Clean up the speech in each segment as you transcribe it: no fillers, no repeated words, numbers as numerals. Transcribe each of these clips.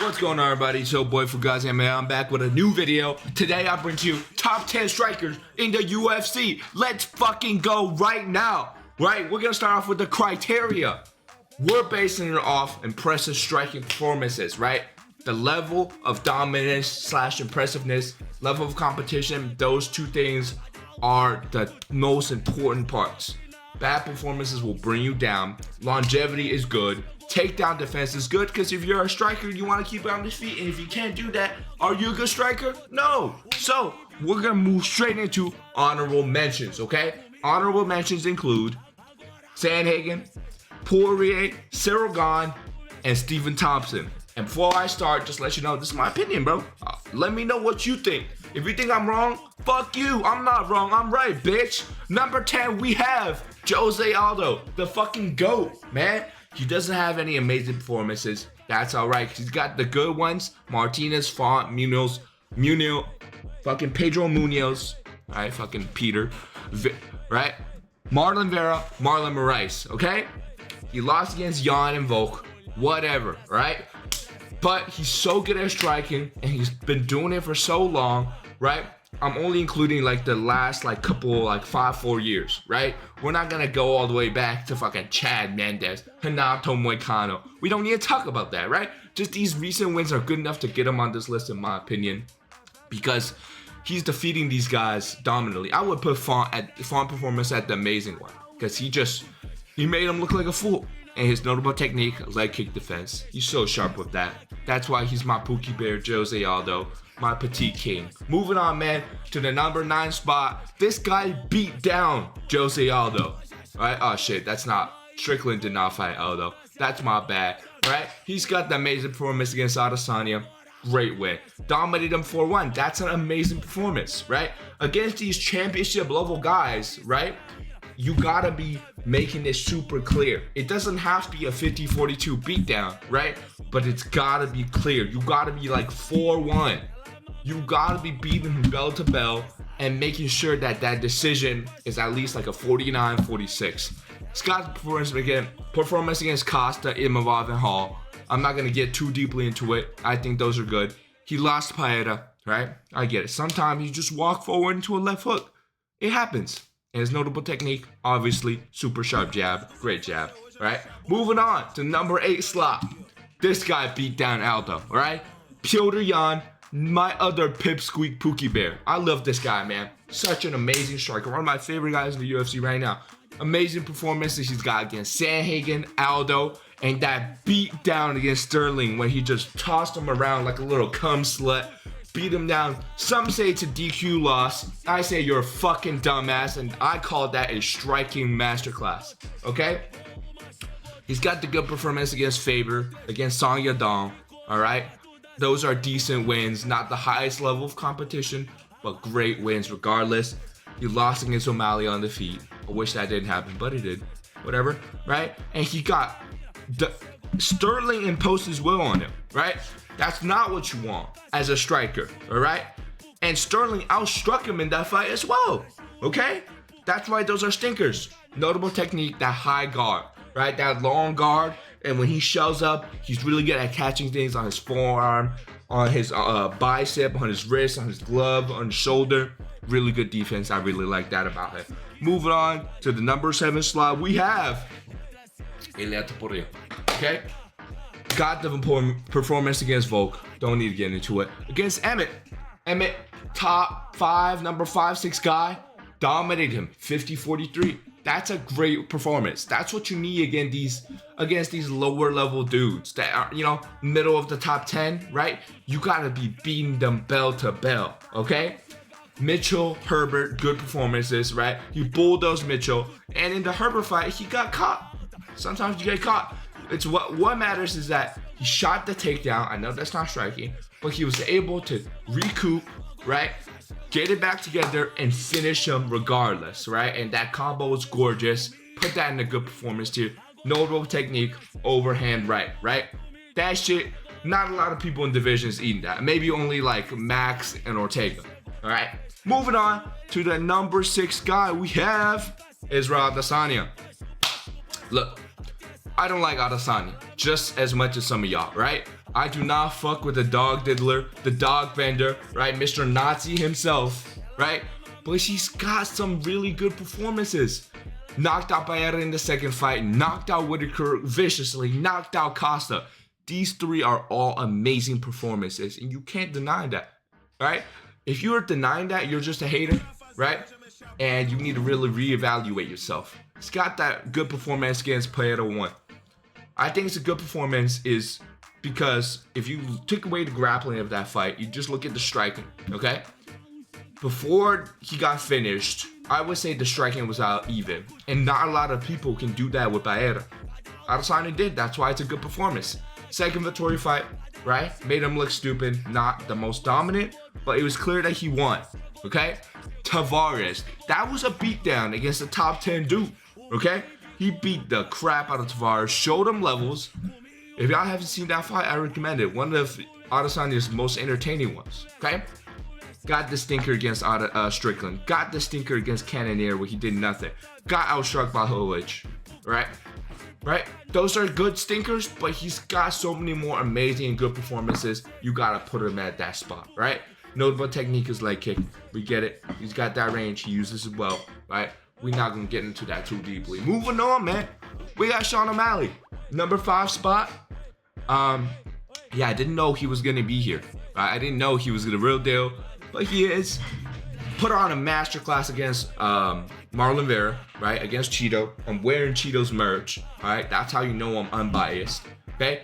What's going on, everybody? It's your boy Fugazi, man. I'm back with a new video. Today I bring to you top 10 strikers in the UFC. Let's fucking go right now. Right? We're gonna start off with the criteria. We're basing it off impressive striking performances, right? The level of dominance / impressiveness, level of competition, those two things are the most important parts. Bad performances will bring you down. Longevity is good. Takedown defense is good because if you're a striker, you want to keep it on his feet. And if you can't do that, are you a good striker? No. So we're going to move straight into honorable mentions, okay? Honorable mentions include Sandhagen, Poirier, Cyril Gane, and Stephen Thompson. And before I start, just let you know, this is my opinion, bro. Let me know what you think. If you think I'm wrong, fuck you. I'm not wrong. I'm right, bitch. Number 10, we have Jose Aldo, the fucking GOAT, man. He doesn't have any amazing performances. That's all right. He's got the good ones. Martinez, Font, Munoz, fucking Pedro Munoz, right? Fucking Peter, right? Marlon Vera, Marlon Moraes, okay? He lost against Jan and Volk, whatever, right? But he's so good at striking, and he's been doing it for so long, right? I'm only including like the last couple 5-4 years, right? We're not gonna go all the way back to fucking Chad Mendes, Renato Moicano. We don't need to talk about that, right? Just these recent wins are good enough to get him on this list, in my opinion, because he's defeating these guys dominantly. I would put Font performance at the amazing one, because he made him look like a fool. And his notable technique, leg kick defense. He's so sharp with that. That's why he's my Pookie Bear, Jose Aldo, my petite king. Moving on, man, to the number 9 spot. This guy beat down Jose Aldo. Right? Oh shit, that's not. Strickland did not fight Aldo. That's my bad. Right? He's got the amazing performance against Adesanya. Great win. Dominated him 4-1. That's an amazing performance, right? Against these championship level guys, right? You gotta be making this super clear. It doesn't have to be a 50-42 beatdown, right? But it's gotta be clear. You gotta be like 4-1. You gotta be beating him bell to bell and making sure that that decision is at least like a 49-46. Scott's performance against Costa, Imavov, and Hall. I'm not gonna get too deeply into it. I think those are good. He lost to Pereira, right? I get it. Sometimes you just walk forward into a left hook. It happens. And his notable technique, obviously, super sharp jab, great jab, right? Moving on to number 8 slot. This guy beat down Aldo, right? Petr Yan, my other pipsqueak Pookie Bear. I love this guy, man. Such an amazing striker. One of my favorite guys in the UFC right now. Amazing performances he's got against Sandhagen, Aldo, and that beat down against Sterling when he just tossed him around like a little cum slut. Beat him down. Some say it's a DQ loss. I say you're a fucking dumbass, and I call that a striking masterclass. Okay? He's got the good performance against Faber, against Song Yadong. Alright? Those are decent wins. Not the highest level of competition, but great wins regardless. He lost against O'Malley on the feet. I wish that didn't happen, but it did. Whatever. Right? And he got Sterling imposed his will on him. Right? That's not what you want as a striker, all right? And Sterling outstruck him in that fight as well, okay? That's why those are stinkers. Notable technique, that high guard, right? That long guard, and when he shows up, he's really good at catching things on his forearm, on his bicep, on his wrist, on his glove, on his shoulder. Really good defense. I really like that about him. Moving on to the number 7 slot, we have Ilia Topuria, okay? Got the performance against Volk. Don't need to get into it. Against Emmett, top 5, number 5-6 guy, dominated him 50-43. That's a great performance. That's what you need against these lower level dudes that are, middle of the top 10, right? You gotta be beating them bell to bell, okay? Mitchell, Herbert, good performances, right? He bulldozed Mitchell, and in the Herbert fight, he got caught. Sometimes you get caught. It's what matters is that he shot the takedown. I know that's not striking, but he was able to recoup, right? Get it back together and finish him regardless, right? And that combo was gorgeous. Put that in a good performance tier. Notable technique, overhand right? That shit, not a lot of people in divisions eating that. Maybe only like Max and Ortega, all right? Moving on to the number 6 guy we have, Israel Adesanya. Look. I don't like Adesanya just as much as some of y'all, right? I do not fuck with the dog diddler, the dog bender, right? Mr. Nazi himself, right? But he's got some really good performances. Knocked out Pereira in the second fight, knocked out Whitaker viciously, knocked out Costa. These three are all amazing performances, and you can't deny that, right? If you're denying that, you're just a hater, right? And you need to really reevaluate yourself. He's got that good performance against Pereira 1. I think it's a good performance is because if you took away the grappling of that fight, you just look at the striking, okay? Before he got finished, I would say the striking was out even. And not a lot of people can do that with Pereira. Adesanya did, that's why it's a good performance. Second Vettori fight, right? Made him look stupid, not the most dominant, but it was clear that he won, okay? Tavares, that was a beatdown against the top 10 dude, okay? He beat the crap out of Tavares, showed him levels. If y'all haven't seen that fight, I recommend it. One of Adesanya's most entertaining ones, okay? Got the stinker against Strickland. Got the stinker against Cannonier where he did nothing. Got outstruck by Holich, right? Right? Those are good stinkers, but he's got so many more amazing and good performances. You gotta put him at that spot, right? Notable technique is leg kick. We get it. He's got that range. He uses it well, right? We're not gonna get into that too deeply. Moving on, man. We got Sean O'Malley, number 5 spot. Yeah, I didn't know he was gonna be here. Right? I didn't know he was the real deal, but he is. Put on a masterclass against Marlon Vera, right? Against Cheeto. I'm wearing Cheeto's merch, all right? That's how you know I'm unbiased, okay?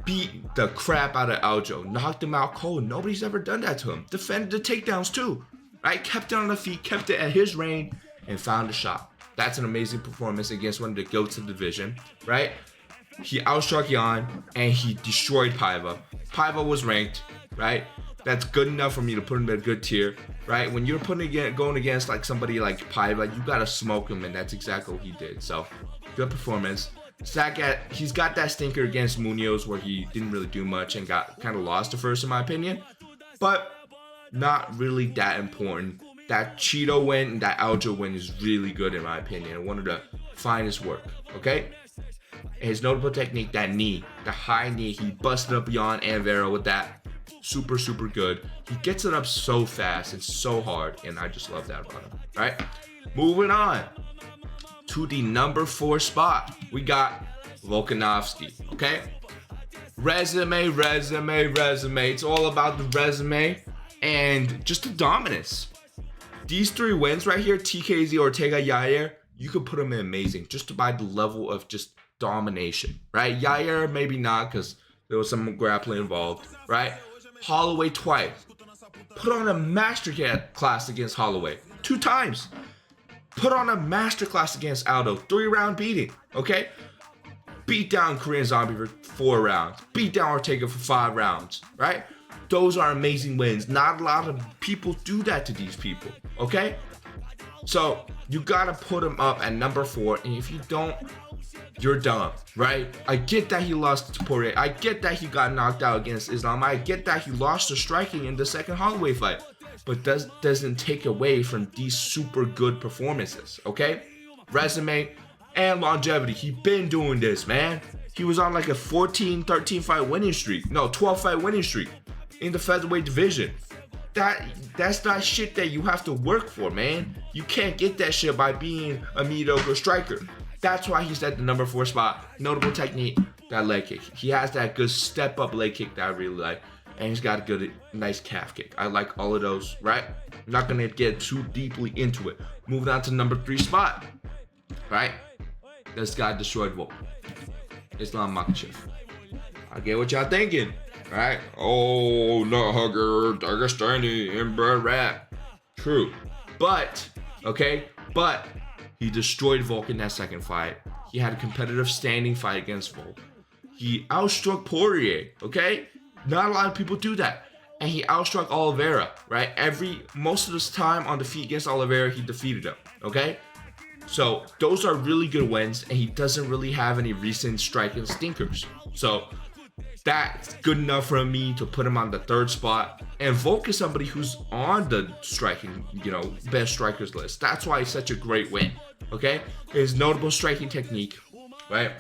Beat the crap out of Aldo. Knocked him out cold. Nobody's ever done that to him. Defended the takedowns too, right? Kept it on the feet, kept it at his range, and found a shot. That's an amazing performance against one of the goats of the division, right? He outstruck Jan, and he destroyed Paiva. Paiva was ranked, right? That's good enough for me to put him in a good tier, right? When you're going against like somebody like Paiva, you gotta smoke him, and that's exactly what he did. So, good performance. He's got that stinker against Munoz where he didn't really do much and got kind of lost at first, in my opinion. But not really that important. That Cheeto win and that Aldo win is really good, in my opinion. One of the finest work, okay? His notable technique, that knee, the high knee, he busted up Jan and Vera with that. Super, super good. He gets it up so fast and so hard, and I just love that about him, right? Moving on to the number 4 spot. We got Volkanovski, okay? Resume. It's all about the resume and just the dominance. These 3 wins right here, TKZ, Ortega, Yair, you could put them in amazing just by the level of just domination, right? Yair, maybe not because there was some grappling involved, right? Holloway twice. Put on a masterclass against Holloway 2 times. Put on a masterclass against Aldo, 3-round beating, okay? Beat down Korean Zombie for 4 rounds. Beat down Ortega for 5 rounds, right? Those are amazing wins. Not a lot of people do that to these people, okay? So you gotta put him up at number 4, and if you don't, you're dumb, right? I get that he lost to Topuria. I get that he got knocked out against Islam. I get that he lost to striking in the second Holloway fight. But doesn't take away from these super good performances, okay? Resume and longevity. He been doing this, man. He was on like a 14, 13 fight winning streak. No, 12 fight winning streak in the featherweight division. That's not shit that you have to work for, man. You can't get that shit by being a mediocre striker. That's why he's at the number 4 spot. Notable technique, that leg kick. He has that good step up leg kick that I really like. And he's got a good, nice calf kick. I like all of those, right? I'm not gonna get too deeply into it. Moving on to number 3 spot, right? This guy destroyed Volk. Islam Makhachev. I get what y'all thinking, right? Oh, no hugger, Dagestani, and Merab. True, but he destroyed Volk in that second fight. He had a competitive standing fight against Volk. He outstruck Poirier, okay? Not a lot of people do that. And he outstruck Oliveira, right? Most of his time on the feet against Oliveira, he defeated him, okay? So those are really good wins, and he doesn't really have any recent striking stinkers. So that's good enough for me to put him on the 3rd spot. And Volk is somebody who's on the striking, best strikers list. That's why it's such a great win, okay? His notable striking technique, right?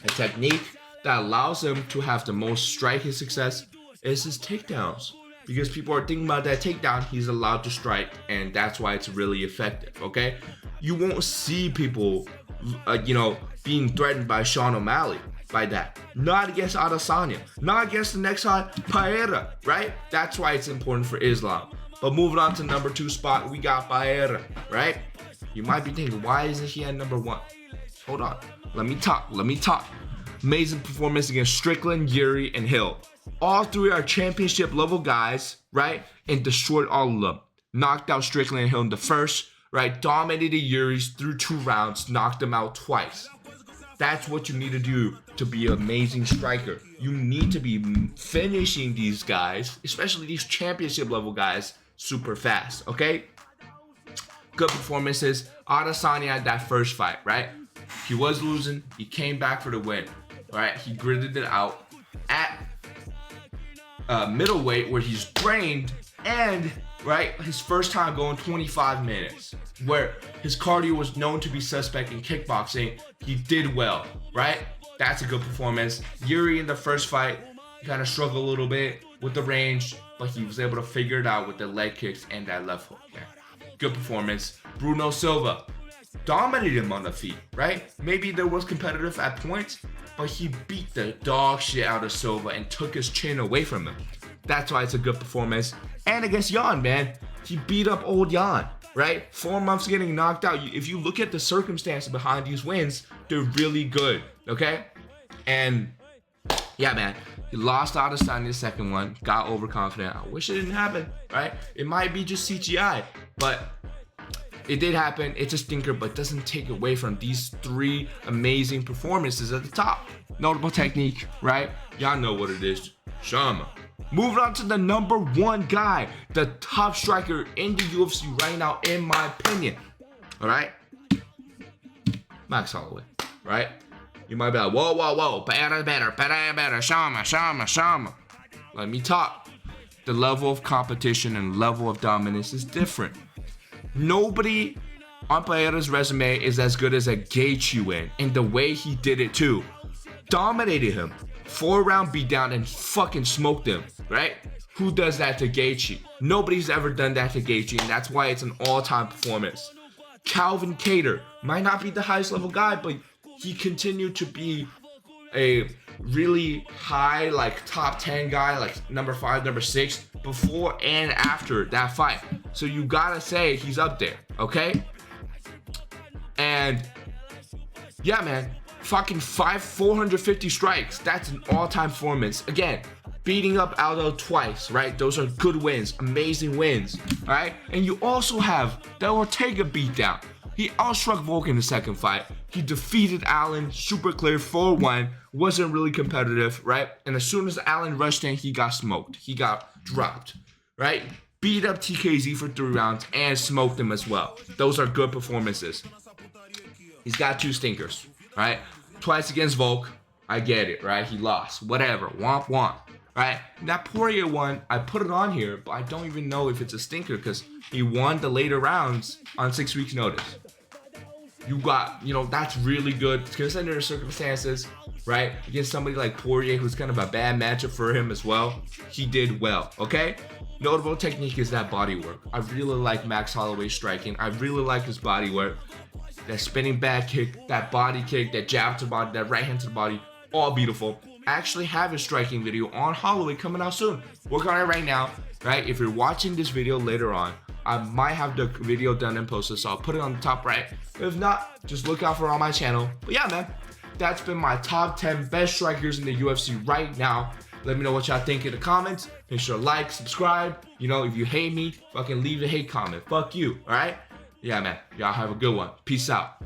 A technique that allows him to have the most striking success is his takedowns. Because people are thinking about that takedown, he's allowed to strike, and that's why it's really effective, okay? You won't see people, being threatened by Sean O'Malley by that. Not against Adesanya. Not against the next guy, Pereira, right? That's why it's important for Islam. But moving on to number 2 spot, we got Pereira, right? You might be thinking, why isn't he at number 1? Hold on. Let me talk. Amazing performance against Strickland, Yuri, and Hill. All 3 are championship level guys, right? And destroyed all of them. Knocked out Strickland and Hill in the first, right? Dominated Yuri's through 2 rounds, knocked them out twice. That's what you need to do to be an amazing striker. You need to be finishing these guys, especially these championship level guys, super fast, okay? Good performances. Adesanya had that first fight, right? He was losing. He came back for the win, right? He gritted it out at middleweight where he's trained, and right, his first time going 25 minutes, where his cardio was known to be suspect in kickboxing. He did well, right? That's a good performance. Yuri in the first fight, he kind of struggled a little bit with the range, but he was able to figure it out with the leg kicks and that left hook. Okay? Good performance. Bruno Silva dominated him on the feet, right? Maybe there was competitive at points, but he beat the dog shit out of Silva and took his chin away from him. That's why it's a good performance. And against Jan, man, he beat up old Jan, right? 4 months getting knocked out. If you look at the circumstances behind these wins, they're really good, okay? And yeah, man, he lost Adesanya the second one, got overconfident. I wish it didn't happen, right? It might be just CGI, but it did happen. It's a stinker, but doesn't take away from these 3 amazing performances at the top. Notable technique, right? Y'all know what it is. Shama. Moving on to the number 1 guy, the top striker in the UFC right now, in my opinion. All right? Max Holloway, right? You might be like, whoa. Better. Shama. Let me talk. The level of competition and level of dominance is different. Nobody on Pereira's resume is as good as a Gaethje win, and the way he did it too. Dominated him. 4-round beatdown and fucking smoked him, right? Who does that to Gaethje? Nobody's ever done that to Gaethje, and that's why it's an all-time performance. Calvin Kattar might not be the highest level guy, but he continued to be a really high, like top 10 guy, like number 5, number 6, before and after that fight. So you gotta say he's up there, okay? And yeah, man, fucking 450 strikes. That's an all-time performance. Again, beating up Aldo twice, right? Those are good wins, amazing wins, all right? And you also have the Ortega beatdown. He outstruck Volk in the second fight. He defeated Allen super clear 4-1. Wasn't really competitive, right? And as soon as Allen rushed in, he got smoked. He got dropped, right? Beat up TKZ for 3 rounds and smoked him as well. Those are good performances. He's got 2 stinkers, right? Twice against Volk. I get it, right? He lost. Whatever. Womp. Right? That Poirier one, I put it on here, but I don't even know if it's a stinker because he won the later rounds on 6 weeks' notice. You got, that's really good considering the circumstances, right? Against somebody like Poirier, who's kind of a bad matchup for him as well. He did well, okay? Notable technique is that body work. I really like Max Holloway's striking. I really like his body work. That spinning back kick, that body kick, that jab to the body, that right hand to the body, all beautiful. I actually have a striking video on Holloway coming out soon. Work on it right now, right? If you're watching this video later on, I might have the video done and posted, so I'll put it on the top right. If not, just look out for it on my channel. But yeah, man, that's been my top 10 best strikers in the UFC right now. Let me know what y'all think in the comments. Make sure to like, subscribe. If you hate me, fucking leave a hate comment. Fuck you, all right? Yeah, man. Y'all have a good one. Peace out.